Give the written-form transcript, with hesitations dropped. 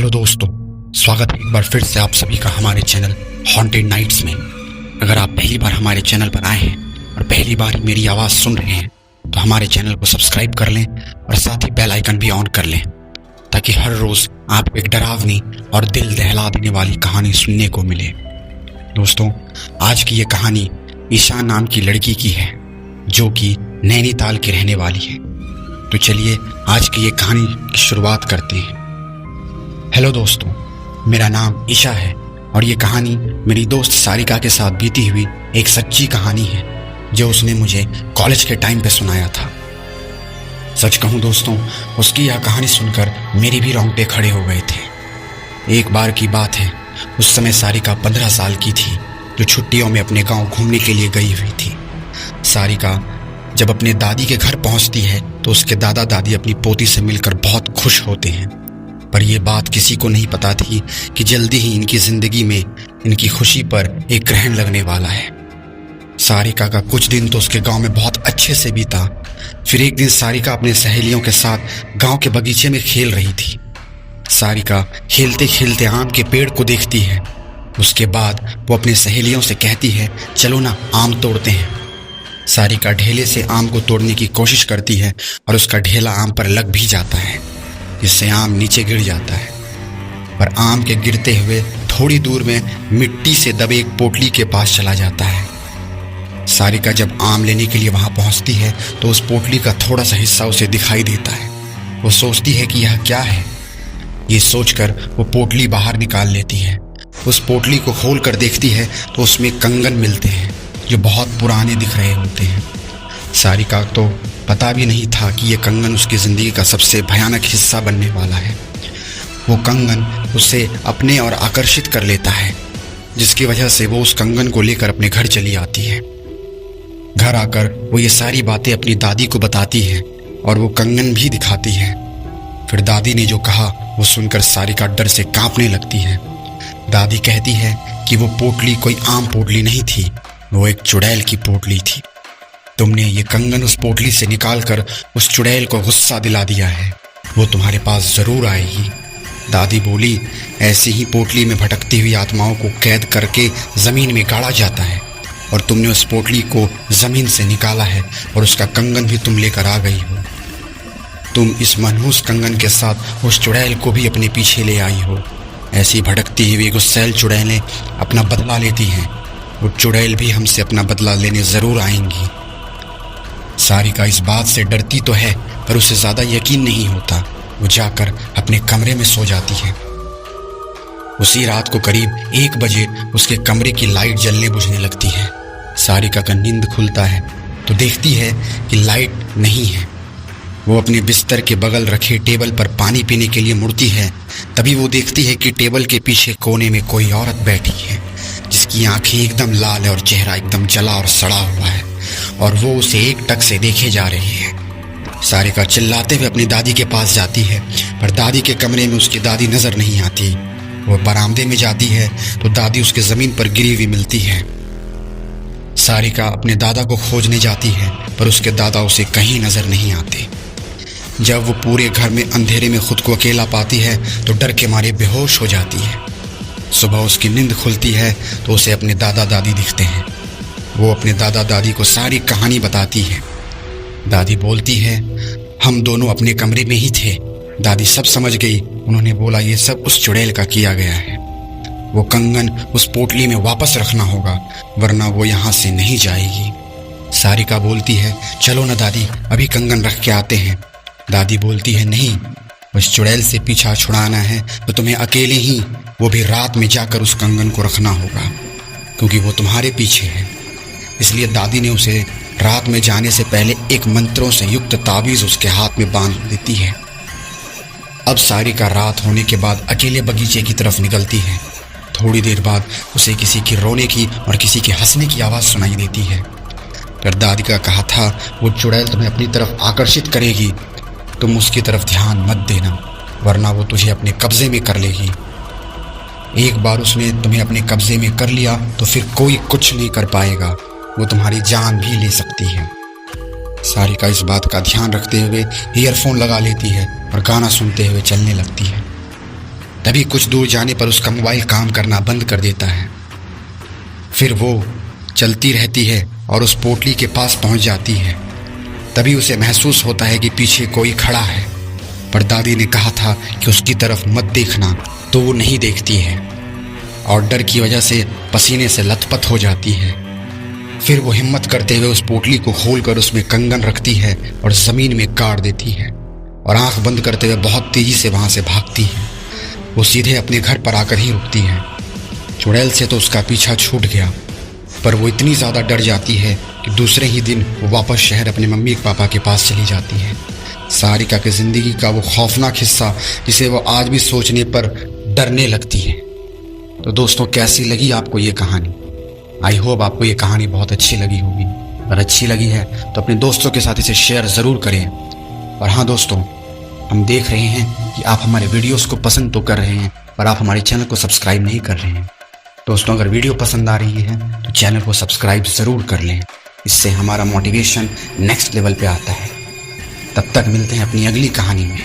Hello दोस्तों, स्वागत है एक बार फिर से आप सभी का हमारे चैनल हॉन्टेड नाइट्स में। अगर आप पहली बार हमारे चैनल पर आए हैं और पहली बार मेरी आवाज़ सुन रहे हैं तो हमारे चैनल को सब्सक्राइब कर लें और साथ ही बेल आइकन भी ऑन कर लें ताकि हर रोज़ आपको एक डरावनी और दिल दहला देने वाली कहानी सुनने को मिले। दोस्तों, आज की ये कहानी ईशा नाम की लड़की की है जो कि नैनीताल की रहने वाली है। तो चलिए आज की ये कहानी की शुरुआत करते हैं। हेलो दोस्तों, मेरा नाम ईशा है और ये कहानी मेरी दोस्त सारिका के साथ बीती हुई एक सच्ची कहानी है जो उसने मुझे कॉलेज के टाइम पे सुनाया था। सच कहूँ दोस्तों, उसकी यह कहानी सुनकर मेरे भी रोंगटे खड़े हो गए थे। एक बार की बात है, उस समय सारिका 15 साल की थी जो छुट्टियों में अपने गांव घूमने के लिए गई हुई थी। सारिका जब अपने दादी के घर पहुंचती है तो उसके दादा दादी अपनी पोती से मिलकर बहुत खुश होते हैं, पर यह बात किसी को नहीं पता थी कि जल्दी ही इनकी जिंदगी में इनकी खुशी पर एक ग्रहण लगने वाला है। सारिका का कुछ दिन तो उसके गांव में बहुत अच्छे से बीता। फिर एक दिन सारिका अपने सहेलियों के साथ गांव के बगीचे में खेल रही थी। सारिका खेलते खेलते आम के पेड़ को देखती है। उसके बाद वो अपने सहेलियों से कहती है, चलो ना आम तोड़ते हैं। सारिका ढेले से आम को तोड़ने की कोशिश करती है और उसका ढेला आम पर लग भी जाता है, जिससे आम नीचे गिर जाता है। पर आम के गिरते हुए थोड़ी दूर में मिट्टी से दबे एक पोटली के पास चला जाता है। सारिका जब आम लेने के लिए वहां पहुंचती है तो उस पोटली का थोड़ा सा हिस्सा उसे दिखाई देता है। वो सोचती है कि यह क्या है। ये सोचकर वो पोटली बाहर निकाल लेती है। उस पोटली को खोल कर देखती है तो उसमें कंगन मिलते हैं जो बहुत पुराने दिख रहे होते हैं। सारिका तो पता भी नहीं था कि ये कंगन उसकी ज़िंदगी का सबसे भयानक हिस्सा बनने वाला है। वो कंगन उसे अपने और आकर्षित कर लेता है, जिसकी वजह से वो उस कंगन को लेकर अपने घर चली आती है। घर आकर वो ये सारी बातें अपनी दादी को बताती है और वो कंगन भी दिखाती है। फिर दादी ने जो कहा वो सुनकर सारिका डर से कांपने लगती है। दादी कहती है कि वो पोटली कोई आम पोटली नहीं थी, वो एक चुड़ैल की पोटली थी। तुमने ये कंगन उस पोटली से निकालकर उस चुड़ैल को गुस्सा दिला दिया है, वो तुम्हारे पास जरूर आएगी। दादी बोली, ऐसी ही पोटली में भटकती हुई आत्माओं को कैद करके जमीन में गाड़ा जाता है और तुमने उस पोटली को जमीन से निकाला है और उसका कंगन भी तुम लेकर आ गई हो। तुम इस मनहूस कंगन के साथ उस चुड़ैल को भी अपने पीछे ले आई हो। ऐसी भटकती हुई गुस्सैल चुड़ैलें अपना बदला लेती हैं। वो चुड़ैल भी हमसे अपना बदला लेने जरूर आएंगी। सारिका इस बात से डरती तो है पर उसे ज्यादा यकीन नहीं होता। वो जाकर अपने कमरे में सो जाती है। उसी रात को करीब 1 बजे उसके कमरे की लाइट जलने बुझने लगती है। सारिका का नींद खुलता है तो देखती है कि लाइट नहीं है। वो अपने बिस्तर के बगल रखे टेबल पर पानी पीने के लिए मुड़ती है। तभी वो देखती है कि टेबल के पीछे कोने में कोई औरत बैठी है जिसकी आंखें एकदम लाल है और चेहरा एकदम जला और सड़ा हुआ है और वो उसे एक टक से देखे जा रही है। सारिका चिल्लाते हुए अपनी दादी के पास जाती है पर दादी के कमरे में उसकी दादी नजर नहीं आती। वो बरामदे में जाती है तो दादी उसके जमीन पर गिरी हुई मिलती है। सारिका अपने दादा को खोजने जाती है पर उसके दादा उसे कहीं नजर नहीं आते। जब वो पूरे घर में अंधेरे में खुद को अकेला पाती है तो डर के मारे बेहोश हो जाती है। सुबह उसकी नींद खुलती है तो उसे अपने दादा दादी दिखते हैं। वो अपने दादा दादी को सारी कहानी बताती है। दादी बोलती है, हम दोनों अपने कमरे में ही थे। दादी सब समझ गई। उन्होंने बोला, ये सब उस चुड़ैल का किया गया है। वो कंगन उस पोटली में वापस रखना होगा वरना वो यहाँ से नहीं जाएगी। सारिका बोलती है, चलो ना दादी, अभी कंगन रख के आते हैं। दादी बोलती है, नहीं, उस चुड़ैल से पीछा छुड़ाना है तो तुम्हें अकेले ही, वो भी रात में जाकर उस कंगन को रखना होगा क्योंकि वो तुम्हारे पीछे है। इसलिए दादी ने उसे रात में जाने से पहले एक मंत्रों से युक्त ताबीज़ उसके हाथ में बांध देती है। अब सारिका रात होने के बाद अकेले बगीचे की तरफ निकलती है। थोड़ी देर बाद उसे किसी की रोने की और किसी के हंसने की आवाज़ सुनाई देती है। पर दादी का कहा था, वो चुड़ैल तुम्हें अपनी तरफ आकर्षित करेगी, तुम उसकी तरफ ध्यान मत देना वरना वो तुझे अपने कब्जे में कर लेगी। एक बार उसने तुम्हें अपने कब्जे में कर लिया तो फिर कोई कुछ नहीं कर पाएगा, वो तुम्हारी जान भी ले सकती है। सारिका इस बात का ध्यान रखते हुए ईयरफोन लगा लेती है और गाना सुनते हुए चलने लगती है। तभी कुछ दूर जाने पर उसका मोबाइल काम करना बंद कर देता है। फिर वो चलती रहती है और उस पोटली के पास पहुंच जाती है। तभी उसे महसूस होता है कि पीछे कोई खड़ा है, पर दादी ने कहा था कि उसकी तरफ मत देखना, तो वो नहीं देखती है और डर की वजह से पसीने से लथपथ हो जाती है। फिर वो हिम्मत करते हुए उस पोटली को खोलकर उसमें कंगन रखती है और ज़मीन में गाड़ देती है और आंख बंद करते हुए बहुत तेज़ी से वहाँ से भागती है। वो सीधे अपने घर पर आकर ही रुकती है। चुड़ैल से तो उसका पीछा छूट गया, पर वो इतनी ज़्यादा डर जाती है कि दूसरे ही दिन वो वापस शहर अपने मम्मी पापा के पास चली जाती है। सारिका की ज़िंदगी का वो खौफनाक हिस्सा जिसे वो आज भी सोचने पर डरने लगती है। तो दोस्तों, कैसी लगी आपको ये कहानी? आई होप आपको ये कहानी बहुत अच्छी लगी होगी। अगर अच्छी लगी है तो अपने दोस्तों के साथ इसे शेयर ज़रूर करें। और हाँ दोस्तों, हम देख रहे हैं कि आप हमारे वीडियोस को पसंद तो कर रहे हैं, पर आप हमारे चैनल को सब्सक्राइब नहीं कर रहे हैं। दोस्तों, अगर वीडियो पसंद आ रही है तो चैनल को सब्सक्राइब ज़रूर कर लें। इससे हमारा मोटिवेशन नेक्स्ट लेवल पे आता है। तब तक मिलते हैं अपनी अगली कहानी में।